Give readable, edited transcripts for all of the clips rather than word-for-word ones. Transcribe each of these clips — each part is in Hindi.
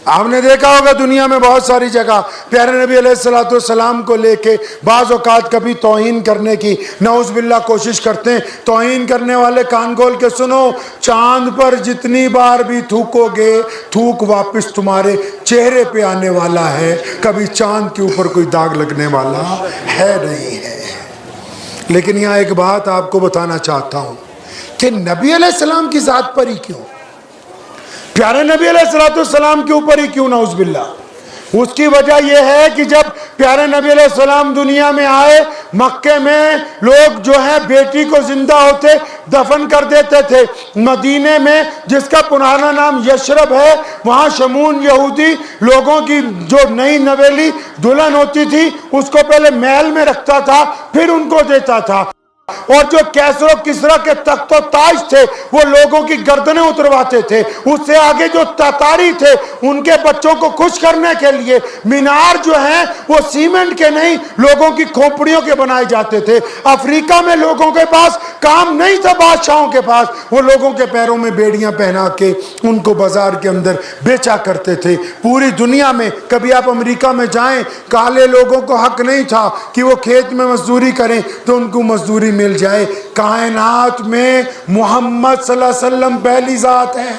आपने देखा होगा दुनिया में बहुत सारी जगह प्यारे नबी अलैहिस्सलाम को लेके बाज़ औक़ात कभी तौहीन करने की नऊज़-बिल्लाह कोशिश करते हैं। तौहीन करने वाले कान खोल के सुनो, चांद पर जितनी बार भी थूकोगे थूक वापस तुम्हारे चेहरे पे आने वाला है, कभी चांद के ऊपर कोई दाग लगने वाला है नहीं है। लेकिन यहाँ एक बात आपको बताना चाहता हूँ कि नबी अलैहिस्सलाम की ज़ात पर ही क्यों, प्यारे नबी अलैहिस्सलाम के ऊपर ही क्यों नाउज़ुबिल्लाह। उसकी वजह यह है कि जब प्यारे नबी अलैहिस्सलाम दुनिया में आए, मक्के में लोग जो है बेटी को जिंदा होते दफन कर देते थे। मदीने में जिसका पुराना नाम यशरब है, वहाँ शमून यहूदी लोगों की जो नई नवेली दुल्हन होती थी उसको पहले महल में रखता था, फिर उनको देता था। और जो कैसरो किसरा के तख्तो ताज थे वो लोगों की गर्दनें उतरवाते थे। उससे आगे जो तातारी थे उनके बच्चों को खुश करने के लिए मीनार जो है वो सीमेंट के नहीं लोगों की खोपड़ियों के बनाए जाते थे। अफ्रीका में लोगों के पास काम नहीं था बादशाहों के पास, वो लोगों के पैरों में बेड़ियां पहना के उनको बाजार के अंदर बेचा करते थे। पूरी दुनिया में कभी आप अमेरिका में जाएं, काले लोगों को हक नहीं था कि वो खेत में मजदूरी करें तो उनको मजदूरी मिल जाए। कायनात में मोहम्मद सल्लल्लाहु अलैहि वसल्लम पहली जात है।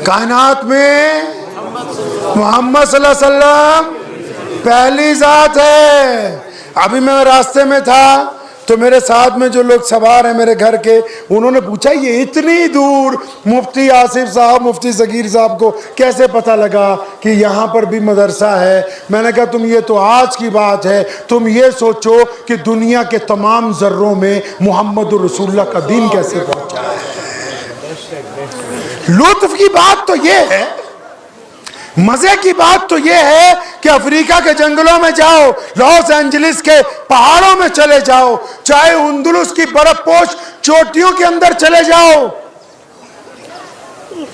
कायनात में मोहम्मद सल्लल्लाहु अलैहि वसल्लम पहली जात है। अभी मैं रास्ते में था तो मेरे साथ में जो लोग सवार हैं मेरे घर के, उन्होंने पूछा ये इतनी दूर मुफ्ती आसिफ साहब, मुफ्ती सगीर साहब को कैसे पता लगा कि यहाँ पर भी मदरसा है। मैंने कहा तुम ये तो आज की बात है, तुम ये सोचो कि दुनिया के तमाम ज़र्रों में मोहम्मद रसूलुल्लाह का दीन कैसे पहुँचा है। लुत्फ की बात तो ये है, मजे की बात तो यह है कि अफ्रीका के जंगलों में जाओ, लॉस एंजलिस के पहाड़ों में चले जाओ, चाहे अंदलुस की बर्फपोश चोटियों के अंदर चले जाओ,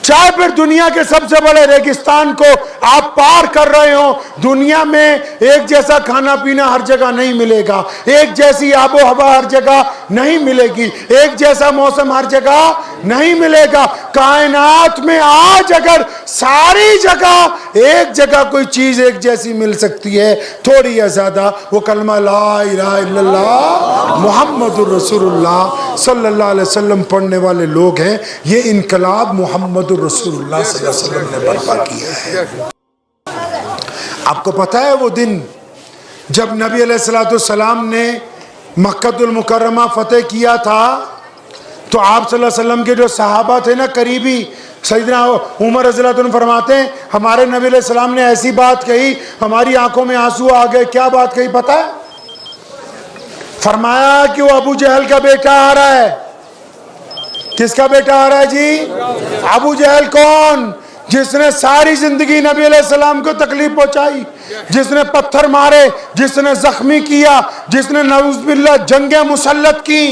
चाहे फिर दुनिया के सबसे बड़े रेगिस्तान को आप पार कर रहे हो। दुनिया में एक जैसा खाना पीना हर जगह नहीं मिलेगा, एक जैसी आबो हवा हर जगह नहीं मिलेगी, एक जैसा मौसम हर जगह नहीं मिलेगा। कायनात में आज अगर सारी जगह एक जगह कोई चीज एक जैसी मिल सकती है थोड़ी या ज्यादा, वो कलमा ला इलाहा इल्लल्लाह मुहम्मदुर रसूलुल्लाह सल्लल्लाहु अलैहि वसल्लम पढ़ने वाले लोग हैं। ये इनकलाब मोहम्मद रसूलुल्लाह सल्लल्लाहु अलैहि वसल्लम ने बर्पा किया है। आपको पता है वो दिन जब नबी अलैहिस्सलाम ने मक्कातुल मुकर्रमा फतेह किया था तो आप सल्लल्लाहु अलैहि वसल्लम के जो सहाबा थे ना करीबी, सैयदना उमर रज़ियल्लाहु अन्हु फरमाते हैं हमारे नबी अलैहिस्सलाम ने ऐसी बात कही हमारी आंखों में आंसू आ गए। क्या बात कही पता है? फरमाया कि वो अबू जहल का बेटा आ रहा है। किसका बेटा आ रहा है जी? अबू जहल। कौन? जिसने सारी जिंदगी नबी अलैहिस्सलाम को तकलीफ पहुंचाई, जिसने पत्थर मारे, जिसने जख्मी किया, जिसने नऊज़ुबिल्लाह जंगे मुसल्लत की।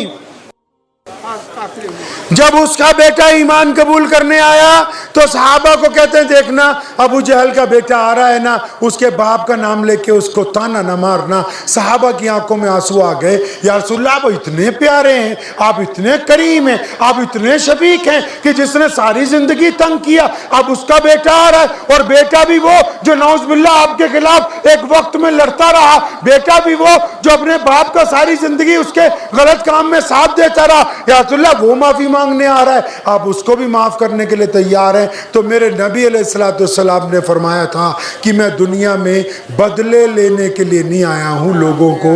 जब उसका बेटा ईमान कबूल करने आया तो सहाबा को कहते हैं देखना अबू जहल का बेटा आ रहा है ना, उसके बाप का नाम लेके उसको ताना न मारना। सहाबा की आंखों में आंसू आ गए। या रसूलल्लाह आप इतने प्यारे हैं, आप इतने करीम हैं, आप इतने शफीक हैं कि जिसने सारी जिंदगी तंग किया अब उसका बेटा आ रहा है, और बेटा भी वो जो नऊज़ुबिल्लाह आपके खिलाफ एक वक्त में लड़ता रहा, बेटा भी वो जो अपने बाप का सारी जिंदगी उसके गलत काम में साथ देता रहा। या रसूलल्लाह वो माफी मांगने आ रहा है, आप उसको भी माफ करने के लिए तैयार हैं। तो मेरे नबी अलैहिस्सलाम ने फरमाया था कि मैं दुनिया में बदले लेने के लिए नहीं आया हूं, लोगों को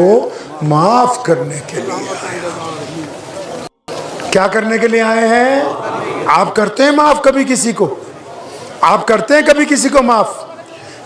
माफ करने के लिए आया हूं। क्या करने के लिए आए हैं? आप करते हैं माफ कभी किसी को? आप करते हैं कभी किसी को माफ?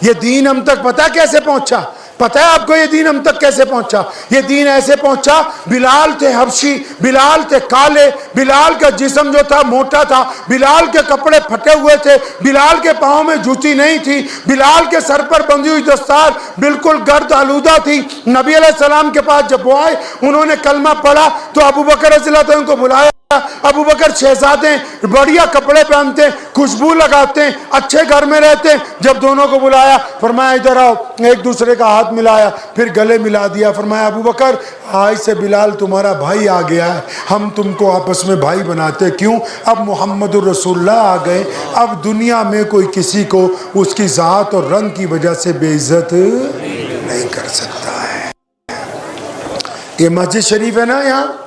ये दीन हम तक पता कैसे पहुंचा? पता है आपको ये दीन हम तक कैसे पहुंचा? ये दीन ऐसे पहुंचा, बिलाल थे हबशी, बिलाल थे काले, बिलाल का जिस्म जो था मोटा था, बिलाल के कपड़े फटे हुए थे, बिलाल के पाँव में जूती नहीं थी, बिलाल के सर पर बंधी हुई दस्तार बिल्कुल गर्द आलूदा थी। नबी अलैहिस्सलाम के पास जब वो आए उन्होंने कलमा पढ़ा तो अबू बकर रज़ियल्लाहु अन्हु को बुलाया। अबू बकर शहजादे, बढ़िया कपड़े पहनते, खुशबू लगाते, अच्छे घर में रहते। जब दोनों को बुलाया, फरमाया इधर आओ, एक दूसरे का हाथ मिलाया, फिर गले मिला दिया। फरमाया अबू बकर, आज से बिलाल तुम्हारा भाई आ गया है, हम तुमको आपस में भाई बनाते। क्यों? अब मोहम्मदुर रसूलुल्लाह आ गए, अब दुनिया में कोई किसी को उसकी जात और रंग की वजह से बेइज्जत नहीं कर सकता है। ये मस्जिद शरीफ है ना, यहाँ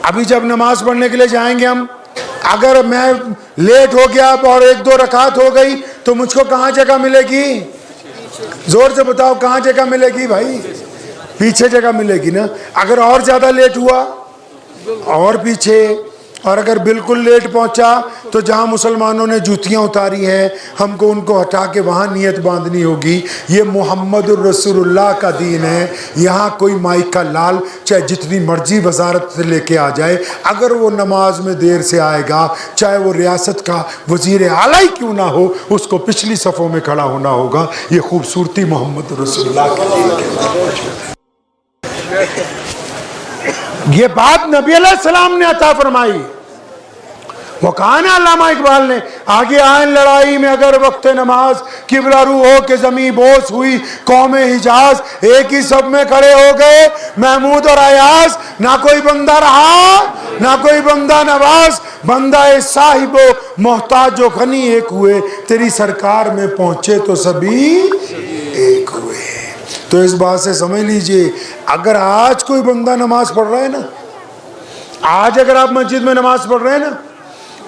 अभी जब नमाज पढ़ने के लिए जाएंगे हम, अगर मैं लेट हो गया और एक दो रकात हो गई तो मुझको कहाँ जगह मिलेगी? जोर से बताओ, कहाँ जगह मिलेगी भाई? पीछे जगह मिलेगी ना। अगर और ज्यादा लेट हुआ और पीछे, और अगर बिल्कुल लेट पहुंचा तो जहां मुसलमानों ने जूतियां उतारी हैं, हमको उनको हटा के वहां नियत बांधनी होगी। ये मोहम्मदुर रसूलुल्लाह का दीन है। यहाँ कोई माइक का लाल चाहे जितनी मर्जी वजारत से लेके आ जाए, अगर वो नमाज में देर से आएगा, चाहे वो रियासत का वजीर आला ही क्यों ना हो, उसको पिछली सफ़ों में खड़ा होना होगा। ये खूबसूरती मोहम्मद रसूलुल्लाह के दीन के अंदर। ये बात नबी अलैहिस्सलाम ने अता फरमाई। वो कहा ना अल्लामा इकबाल ने, आगे आए लड़ाई में अगर वक्त नमाज, किबला रू हो के जमी बोस हुई कौम हिजाज, एक ही सब में खड़े हो गए महमूद और अयाज। ना कोई बंदा रहा ना कोई बंदा नवाज, बंदा साहिबो मोहताज जो खनी एक हुए, तेरी सरकार में पहुंचे तो सभी एक हुए। तो इस बात से समझ लीजिए, अगर आज कोई बंदा नमाज पढ़ रहा है ना, आज अगर आप मस्जिद में नमाज पढ़ रहे हैं ना,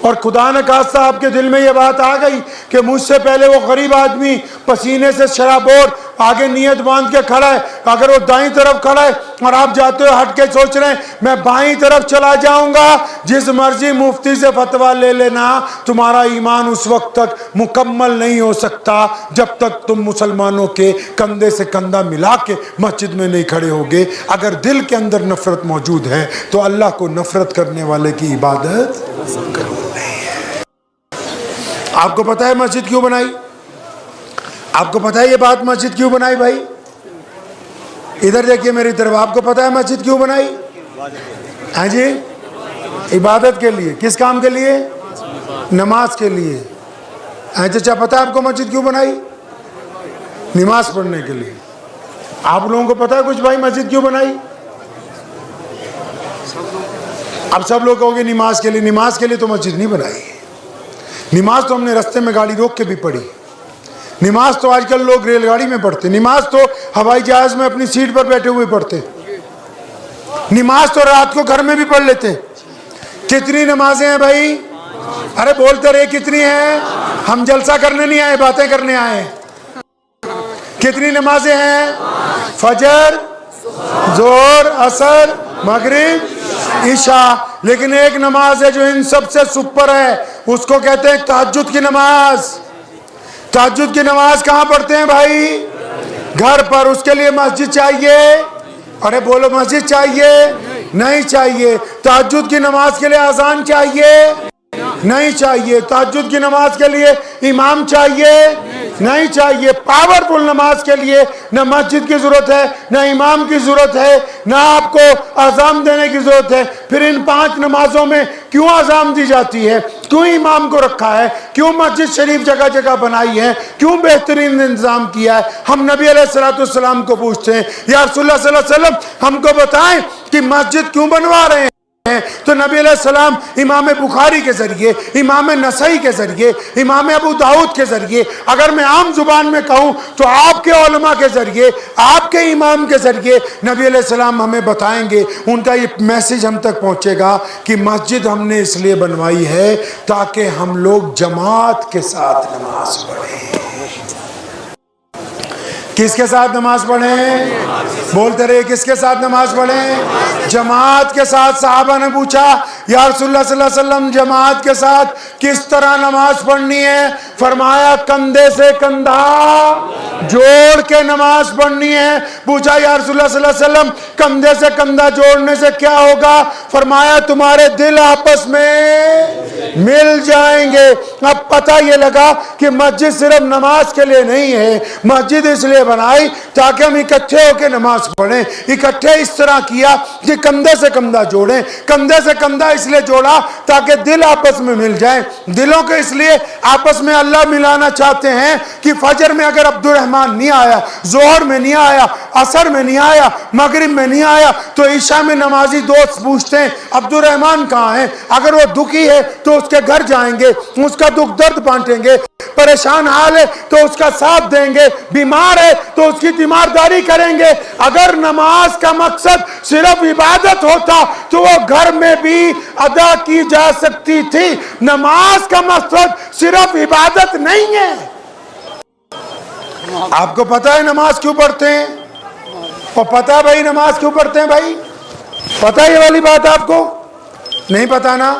और खुदा न खास्ता आपके दिल में ये बात आ गई कि मुझसे पहले वो गरीब आदमी पसीने से शराबोर आगे नियत बांध के खड़ा है, अगर वो दाईं तरफ खड़ा है और आप जाते हो हट के सोच रहे हैं मैं बाईं तरफ चला जाऊंगा, जिस मर्जी मुफ्ती से फतवा ले लेना, तुम्हारा ईमान उस वक्त तक मुकम्मल नहीं हो सकता जब तक तुम मुसलमानों के कंधे से कंधा मिला के मस्जिद में नहीं खड़े होगे। अगर दिल के अंदर नफरत मौजूद है तो अल्लाह को नफरत करने वाले की इबादत करो। आपको पता है मस्जिद क्यों बनाई? आपको पता है ये बात मस्जिद क्यों बनाई भाई? इधर देखिए मेरी तरफ, आपको पता है मस्जिद क्यों बनाई? हाँ जी, इबादत के लिए। किस काम के लिए? नमाज के लिए। हाँ चाचा, पता है आपको मस्जिद क्यों बनाई? नमाज पढ़ने के लिए। आप लोगों को पता है कुछ भाई मस्जिद क्यों बनाई? अब सब लोग कहोगे नमाज के लिए। नमाज के लिए तो मस्जिद नहीं बनाई। नमाज तो हमने रास्ते में गाड़ी रोक के भी पढ़ी। नमाज तो आजकल लोग रेलगाड़ी में पढ़ते। नमाज तो हवाई जहाज में अपनी सीट पर बैठे हुए पढ़ते। नमाज तो रात को घर में भी पढ़ लेते। कितनी नमाजें हैं भाई? अरे बोलते रहे कितनी हैं? हम जलसा करने नहीं आए, बातें करने आए। कितनी नमाजें हैं? फजर, जोहर, असर, मगरिब, ईशा। लेकिन एक नमाज है जो इन सबसे सुपर है, उसको कहते हैं तहज्जुद की नमाज। तहज्जुद की नमाज कहाँ पढ़ते हैं भाई? घर पर। उसके लिए मस्जिद चाहिए? अरे बोलो, मस्जिद चाहिए? नहीं चाहिए। तहज्जुद की नमाज के लिए अजान चाहिए? नहीं चाहिए। तहज्जुद की नमाज के लिए इमाम चाहिए? नहीं चाहिए। पावरफुल नमाज के लिए न मस्जिद की जरूरत है, न इमाम की जरूरत है, न आपको अजान देने की जरूरत है। फिर इन 5 नमाजों में क्यों अजान दी जाती है? क्यों इमाम को रखा है? क्यों मस्जिद शरीफ जगह जगह बनाई है? क्यों बेहतरीन इंतजाम किया है? हम नबी अलैहिस्सलाम को पूछते हैं, या रसूलुल्लाह सल्लल्लाहु अलैहि वसल्लम हमको बताएं कि मस्जिद क्यों बनवा रहे हैं? तो नबी अलैहिस्सलाम इमाम बुखारी के जरिए, इमाम नसई के जरिए, इमाम अबू दाऊद के जरिए, अगर मैं आम जुबान में कहूं तो आपके उलमा के जरिए, आपके इमाम के जरिए नबी अलैहिस्सलाम हमें बताएंगे। उनका ये मैसेज हम तक पहुंचेगा कि मस्जिद हमने इसलिए बनवाई है ताकि हम लोग जमात के साथ नमाज पढ़ें। किसके साथ नमाज पढ़ें? बोलते रहे, किसके साथ नमाज पढ़ें? जमात के साथ। साहबा ने पूछा, या रसूलुल्लाह सल्लल्लाहु अलैहि वसल्लम जमात के साथ किस तरह नमाज पढ़नी है? फरमाया कंधे से कंधा जोड़ के नमाज पढ़नी है। पूछा, या रसूलुल्लाह सल्लल्लाहु अलैहि वसल्लम कंधे से कंधा जोड़ने से क्या होगा? फरमाया तुम्हारे दिल आपस में मिल जाएंगे। अब पता ये लगा कि मस्जिद सिर्फ नमाज के लिए नहीं है, मस्जिद इसलिए बनाई ताकि हम इकट्ठे होकर नमाज पढ़ें। इकट्ठे इस तरह किया कि कंधे से कंधा जोड़ें। कंधे से कंधा इसलिए जोड़ा ताकि दिल आपस में मिल जाए। दिलों को इसलिए आपस में अल्लाह मिलाना चाहते हैं कि फजर में अगर अब्दुल रहमान नहीं आया, जोहर में नहीं आया, असर में नहीं आया, मगरिब में नहीं आया, तो ईशा में नमाजी दोस्त पूछते हैं अब्दुल रहमान कहाँ है। अगर वो दुखी है तो उसके घर जाएंगे, उसका दुख दर्द बांटेंगे। परेशान हाल है तो उसका साथ देंगे, बीमार है तो उसकी तीमारदारी करेंगे। अगर नमाज का मकसद सिर्फ इबादत होता तो वो घर में भी अदा की जा सकती थी। नमाज का मकसद सिर्फ इबादत नहीं है। आपको पता है नमाज क्यों पढ़ते हैं? और पता है भाई नमाज क्यों पढ़ते हैं? भाई पता है ये वाली बात आपको? नहीं पता ना?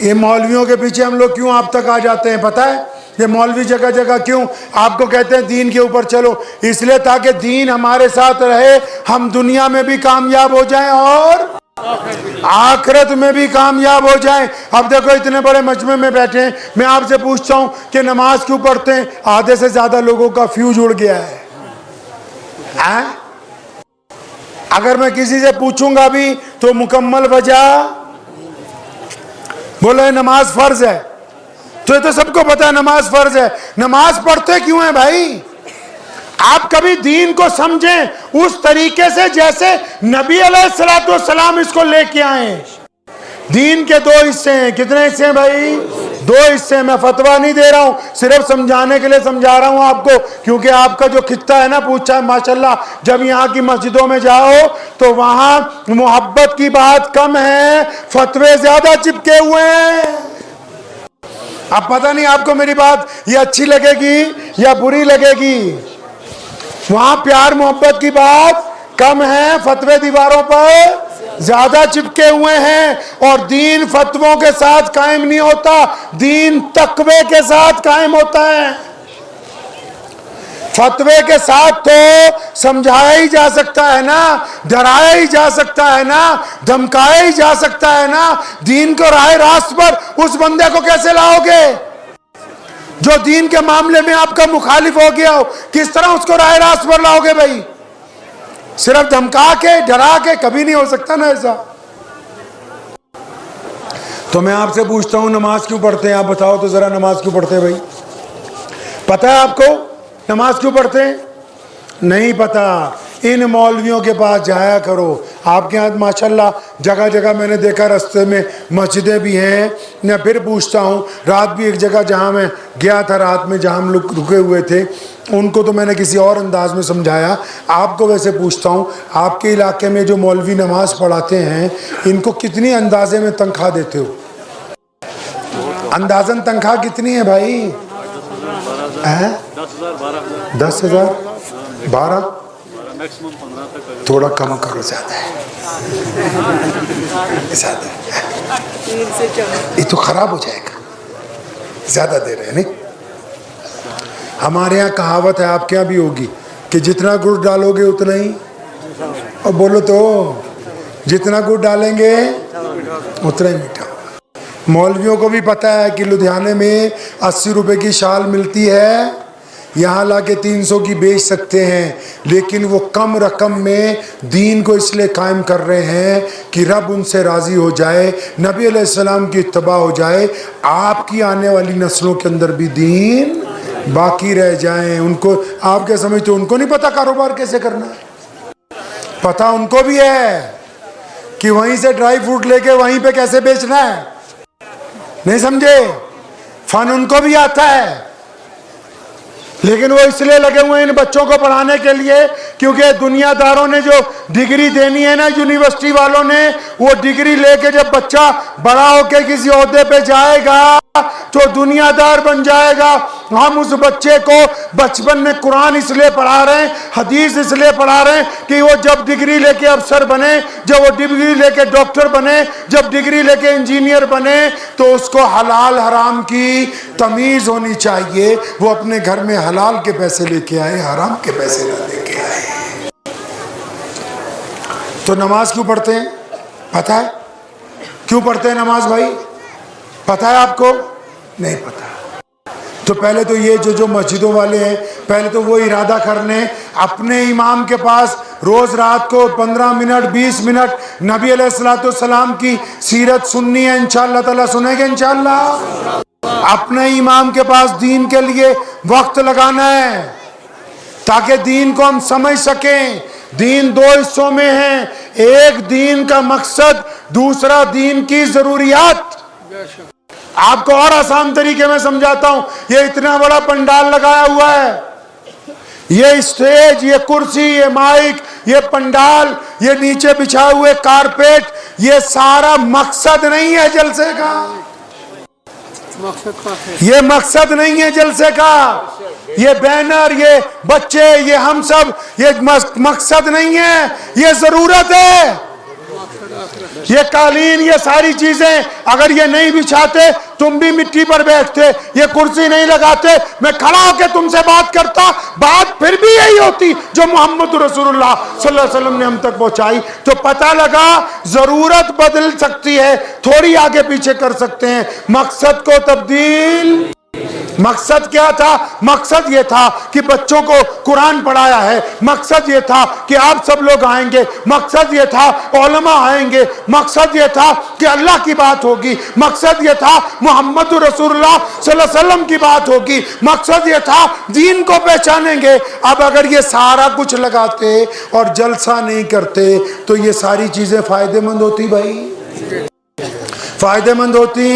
ये मौलवियों के पीछे हम लोग क्यों आप तक आ जाते हैं पता है? ये मौलवी जगह जगह क्यों आपको कहते हैं दीन के ऊपर चलो? इसलिए ताकि दीन हमारे साथ रहे, हम दुनिया में भी कामयाब हो जाएं और आखिरत में भी कामयाब हो जाएं। अब देखो इतने बड़े मजमे में बैठे हैं, मैं आपसे पूछता हूं कि नमाज क्यों पढ़ते हैं? आधे से ज्यादा लोगों का फ्यूज उड़ गया है। अगर मैं किसी से पूछूंगा भी तो मुकम्मल वजह बोले नमाज फर्ज है, तो ये तो सबको पता है नमाज फर्ज है। नमाज पढ़ते क्यों है भाई? आप कभी दीन को समझें उस तरीके से जैसे नबी अलैहिस्सलाम इसको लेके आए। दीन के दो हिस्से हैं। कितने हिस्से हैं भाई? दो हिस्से। मैं फतवा नहीं दे रहा हूं, सिर्फ समझाने के लिए समझा रहा हूं आपको, क्योंकि आपका जो खित्ता है ना पूछा है माशाल्लाह, जब यहाँ की मस्जिदों में जाओ तो वहां मोहब्बत की बात कम है, फतवे ज्यादा चिपके हुए हैं। अब पता नहीं आपको मेरी बात ये अच्छी लगेगी या बुरी लगेगी। वहां प्यार मोहब्बत की बात कम है, फतवे दीवारों पर ज्यादा चिपके हुए हैं। और दीन फतवों के साथ कायम नहीं होता, दीन तकवे के साथ कायम होता है। फतवे के साथ तो समझाया ही जा सकता है ना, डराया ही जा सकता है ना, धमकाया ही जा सकता है ना। दीन को राह रास्त पर उस बंदे को कैसे लाओगे जो दीन के मामले में आपका मुखालिफ हो गया हो? किस तरह उसको राह रास्त पर लाओगे भाई? सिर्फ धमका के डरा के कभी नहीं हो सकता ना ऐसा। तो मैं आपसे पूछता हूं नमाज क्यों पढ़ते हैं? आप बताओ तो जरा नमाज क्यों पढ़ते हैं भाई? पता है आपको नमाज क्यों पढ़ते हैं? नहीं पता? इन मौलवियों के पास जाया करो। आपके यहाँ माशाल्लाह जगह जगह मैंने देखा, रास्ते में मस्जिदें भी हैं। मैं फिर पूछता हूँ, रात भी एक जगह जहाँ मैं गया था, रात में जहाँ हम लोग रुके हुए थे, उनको तो मैंने किसी और अंदाज में समझाया। आपको वैसे पूछता हूँ, आपके इलाके में जो मौलवी नमाज पढ़ाते हैं इनको कितनी अंदाजे में तनख्वाह देते हो? अंदाजन तनख्वाह कितनी है भाई? 10,000 12? थोड़ा कम करो, ज्यादा है, ज्यादा ये तो खराब हो जाएगा, ज्यादा दे रहे हैं। नहीं, हमारे यहाँ कहावत है, आपके यहाँ भी होगी, कि जितना गुड़ डालोगे उतना ही, और बोलो तो जितना गुड़ डालेंगे उतना ही मीठा। मौलवियों को भी पता है कि लुधियाने में 80 रुपए की शाल मिलती है, यहाँ लाके 300 की बेच सकते हैं, लेकिन वो कम रकम में दीन को इसलिए कायम कर रहे हैं कि रब उनसे राज़ी हो जाए, नबी अलैहिस्सलाम की इत्तबा हो जाए, आपकी आने वाली नस्लों के अंदर भी दीन बाकी रह जाए। उनको आप क्या समझते हो उनको नहीं पता कारोबार कैसे करना है? पता उनको भी है कि वहीं से ड्राई फ्रूट लेके वहीं पे कैसे बेचना है। नहीं समझे? फन उनको भी आता है, लेकिन वो इसलिए लगे हुए हैं इन बच्चों को पढ़ाने के लिए क्योंकि दुनियादारों ने जो डिग्री देनी है ना, यूनिवर्सिटी वालों ने, वो डिग्री लेके जब बच्चा बड़ा होके किसी ओहदे पे जाएगा तो दुनियादार बन जाएगा। हम उस बच्चे को बचपन में कुरान इसलिए पढ़ा रहे हैं, हदीस इसलिए पढ़ा रहे हैं कि वो जब डिग्री लेके अफसर बने, जब वो डिग्री लेके डॉक्टर बने, जब डिग्री लेके इंजीनियर बने, तो उसको हलाल हराम की तमीज होनी चाहिए। वो अपने घर में हलाल के पैसे लेके आए, हराम के पैसे ना लेके आए। तो नमाज क्यों पढ़ते हैं? पता है क्यों पढ़ते हैं नमाज भाई? पता है आपको? नहीं पता। तो तो पहले तो ये जो मस्जिदों वाले हैं, पहले तो वो इरादा कर लें अपने इमाम के पास रोज रात को 15 मिनट 20 मिनट नबी अलैहिस्सलाम की सीरत सुननी है। इंशाअल्लाह ताला सुनेंगे इंशाअल्लाह। अपने इमाम के पास दीन के लिए वक्त लगाना है ताकि दीन को हम समझ सकें। दीन दो हिस्सों में है, एक दीन का मकसद, दूसरा दीन की जरूरियात। आपको और आसान तरीके में समझाता हूं। ये इतना बड़ा पंडाल लगाया हुआ है, ये स्टेज, ये कुर्सी, ये माइक, ये पंडाल, ये नीचे बिछाए हुए कारपेट, ये सारा मकसद नहीं है जलसे का। ये मकसद नहीं है जलसे का। ये बैनर, ये बच्चे, ये हम सब, ये मकसद नहीं है, ये जरूरत है। ये कालीन, ये सारी चीजें अगर ये नहीं बिछाते तुम भी मिट्टी पर बैठते, ये कुर्सी नहीं लगाते, मैं खड़ा होकर तुमसे बात करता, बात फिर भी यही होती जो मोहम्मद रसूलुल्लाह सल्लल्लाहु अलैहि वसल्लम ने हम तक पहुंचाई। तो पता लगा जरूरत बदल सकती है, थोड़ी आगे पीछे कर सकते हैं, मकसद को तब्दील। मकसद क्या था? मकसद ये था कि बच्चों को कुरान पढ़ाया है, मकसद ये था कि आप सब लोग आएंगे, मकसद ये था उलमा आएंगे, मकसद ये था कि अल्लाह की बात होगी, मकसद ये था मोहम्मद रसूलुल्लाह सल्लल्लाहु अलैहि वसल्लम की बात होगी, मकसद ये था दीन को पहचानेंगे। अब अगर ये सारा कुछ लगाते और जलसा नहीं करते तो ये सारी चीजें फायदेमंद होती भाई? फायदेमंद होती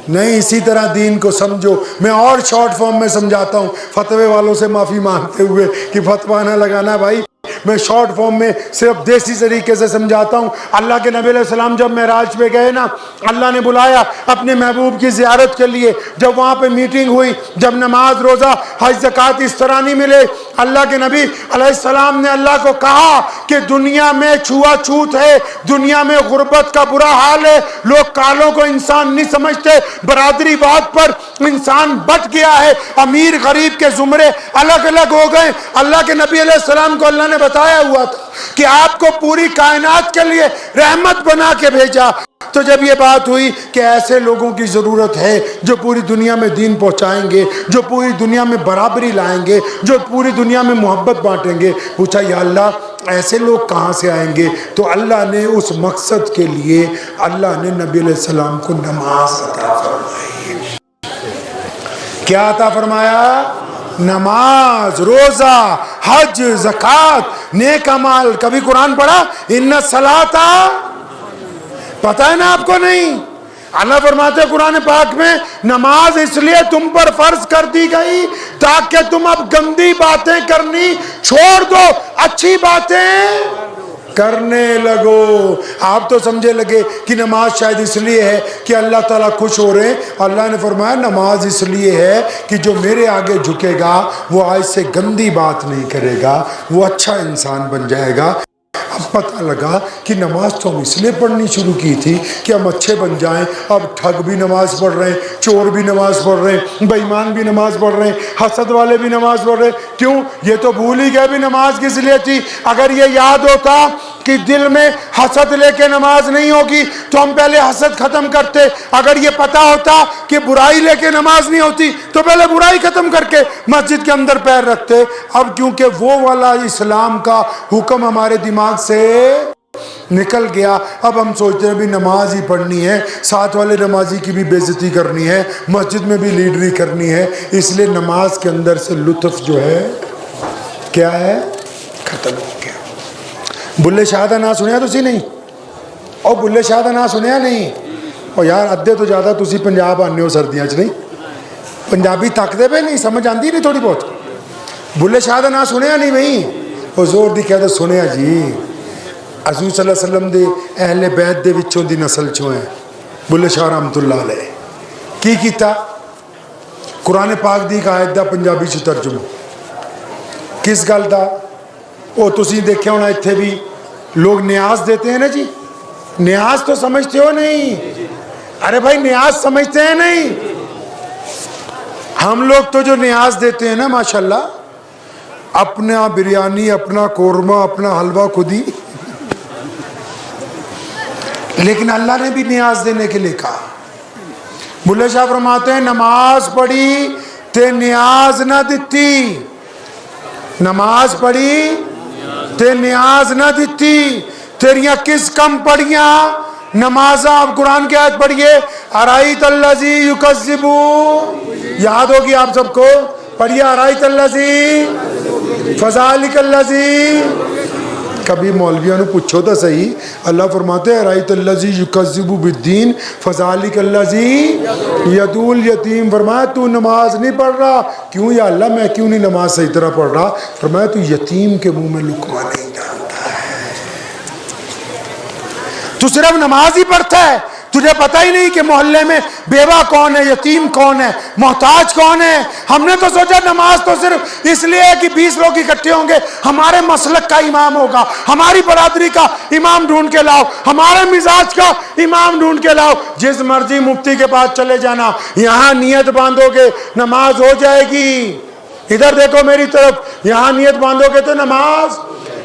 नहीं। इसी तरह दीन को समझो। मैं और शॉर्ट फॉर्म में समझाता हूँ, फतवे वालों से माफ़ी मांगते हुए कि फतवा ना लगाना भाई। मैं शॉर्ट फॉर्म में सिर्फ देसी तरीके से समझाता हूँ। अल्लाह के नबी अलैहिस्सलाम जब मेराज पे गए ना, अल्लाह ने बुलाया अपने महबूब की ज़ियारत के लिए। जब वहाँ पे मीटिंग हुई, जब नमाज, रोज़ा, हज, ज़कात इस तरह नहीं मिले, अल्लाह के नबी अलैहिस्सलाम ने अल्लाह को कहा कि दुनिया में छुआछूत है, दुनिया में गुर्बत का बुरा हाल है, लोग कालों को इंसान नहीं समझते, बरादरी बात पर इंसान बट गया है, अमीर गरीब के जुमरे अलग अलग हो गए। अल्लाह के नबी अलैहिस्सलाम को अल्लाह ने बताया हुआ था कि आपको पूरी कायनात के लिए रहमत बना के भेजा। तो जब ये बात हुई कि ऐसे लोगों की ज़रूरत है जो पूरी दुनिया में दीन पहुंचाएंगे, जो पूरी दुनिया में बराबरी लाएंगे, जो पूरी दुनिया में मोहब्बत बांटेंगे, पूछा या अल्लाह ऐसे लोग कहाँ से आएंगे? तो अल्लाह ने उस मकसद के लिए अल्लाह ने नबी अलैहिस्सलाम को नमाज अता फरमाई। क्या अता फरमाया? नमाज, रोजा, हज, ज़कात, नेक अमाल। कभी कुरान पढ़ा? इन्ना सलाता, पता है ना आपको? नहीं। अल्लाह फरमाते कुरान पाक में नमाज इसलिए तुम पर फर्ज कर दी गई ताकि तुम अब गंदी बातें करनी छोड़ दो, अच्छी बातें करने लगो। आप तो समझे लगे कि नमाज शायद इसलिए है कि अल्लाह ताला खुश हो रहे हैं। अल्लाह ने फरमाया नमाज इसलिए है कि जो मेरे आगे झुकेगा वो आज से गंदी बात नहीं करेगा, वो अच्छा इंसान बन जाएगा। अब पता लगा कि नमाज तो हम इसलिए पढ़नी शुरू की थी कि हम अच्छे बन जाएं। अब ठग भी नमाज पढ़ रहे हैं, चोर भी नमाज पढ़ रहे हैं, बेईमान भी नमाज पढ़ रहे हैं, हसद वाले भी नमाज पढ़ रहे हैं। क्यों? ये तो भूल ही गए भी नमाज किस लिए थी। अगर ये याद होता कि दिल में हसद लेके नमाज नहीं होगी तो हम पहले हसद खत्म करते। अगर ये पता होता कि बुराई लेके नमाज नहीं होती तो पहले बुराई खत्म करके मस्जिद के अंदर पैर रखते। अब क्योंकि वो वाला इस्लाम का हुक्म हमारे दिमाग से निकल गया, अब हम सोचते हैं भी नमाज ही पढ़नी है, साथ वाले नमाजी की भी बेइज्जती करनी है, मस्जिद में भी लीडरी करनी है। इसलिए नमाज के अंदर से लुत्फ जो है क्या है, खत्म हो गया। बुल्ले शाह का ना सुनिया तुसी? नहीं। और बुल्ले शाह का ना सुनिया? नहीं। और यार अद्धे तो ज़्यादा तुसी पंजाब आने हो सर्दियों च, नहीं? पंजाबी तकते पे नहीं, समझ आती नहीं थोड़ी बहुत? बुल्ले शाह का ना सुनिया नहीं भाई? और जोर दी कह दो सुनिया जी। हज़ूर सल्लल्लाहु अलैहि वसल्लम दे अहले बैत दे विचों दी नस्ल चों है बुल्ले शाह रहमतुल्लाह अलैह। की कीता? कुरान पाक दी एक आयत दा पंजाबी च तर्जुमा। किस गल दा? वो तुसी देखिया होना इत्थे भी लोग न्याज देते हैं ना जी। न्याज तो समझते हो नहीं? अरे भाई न्याज समझते हैं नहीं? हम लोग तो जो न्याज देते हैं ना माशाल्लाह, अपना बिरयानी, अपना कोरमा, अपना हलवा खुद ही। लेकिन अल्लाह ने भी न्याज देने के लिए कहा। बुल्ले शाह फरमाते हैं नमाज पढ़ी ते न्याज ना दिती, नमाज पढ़ी ते न्याज ना दिती, तेरिया किस कम पढ़िया नमाजा। आप कुरान की आयत पढ़िए, अराईत अल्लज़ी युकज़्ज़िबु, याद होगी आप सबको, पढ़िए अराईत अल्लज़ी फ़ज़ालिक अल्लज़ी। कभी मौलवियों ने पूछो तो सही, अल्लाह फरमाते हैं अराईत अल्लज़ी युकज़्ज़िबु बिद्दीन फ़ज़ालिक अल्लज़ी यदुल यतीम। फरमाया तू नमाज नहीं पढ़ रहा, क्यों या अल्लाह मैं क्यों नहीं नमाज सही तरह पढ़ रहा। फरमाया तू यतीम के मुंह में लुक़मा नहीं डालता है, तू सिर्फ नमाज ही पढ़ता है, तुझे पता ही नहीं कि मोहल्ले में बेवा कौन है, यतीम कौन है, मोहताज कौन है। हमने तो सोचा नमाज तो सिर्फ इसलिए है कि 20 लोग इकट्ठे होंगे, हमारे मसलक का इमाम होगा, हमारी बरादरी का इमाम ढूंढ के लाओ, हमारे मिजाज का इमाम ढूंढ के लाओ। जिस मर्जी मुफ्ती के पास चले जाना, यहाँ नियत बांधोगे नमाज हो जाएगी। इधर देखो मेरी तरफ, यहाँ नियत बांधोगे तो नमाज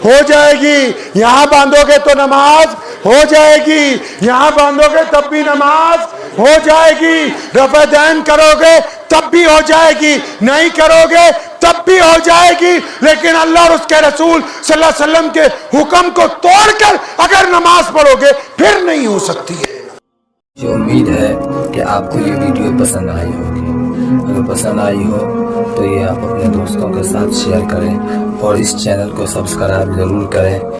हो जाएगी, यहाँ बांधोगे तो नमाज हो जाएगी, यहाँ बांधोगे तब भी नमाज हो जाएगी, रफ़े दैन करोगे तब भी हो जाएगी, नहीं करोगे तब भी हो जाएगी। लेकिन अल्लाह और उसके रसूल सल्लल्लाहु अलैहि वसल्लम के हुक्म को तोड़कर अगर नमाज पढ़ोगे फिर नहीं हो सकती है। मुझे उम्मीद है कि आपको ये वीडियो पसंद आई होगी। अगर पसंद आई हो तो ये आप अपने दोस्तों के साथ शेयर करें और इस चैनल को सब्सक्राइब जरूर करें।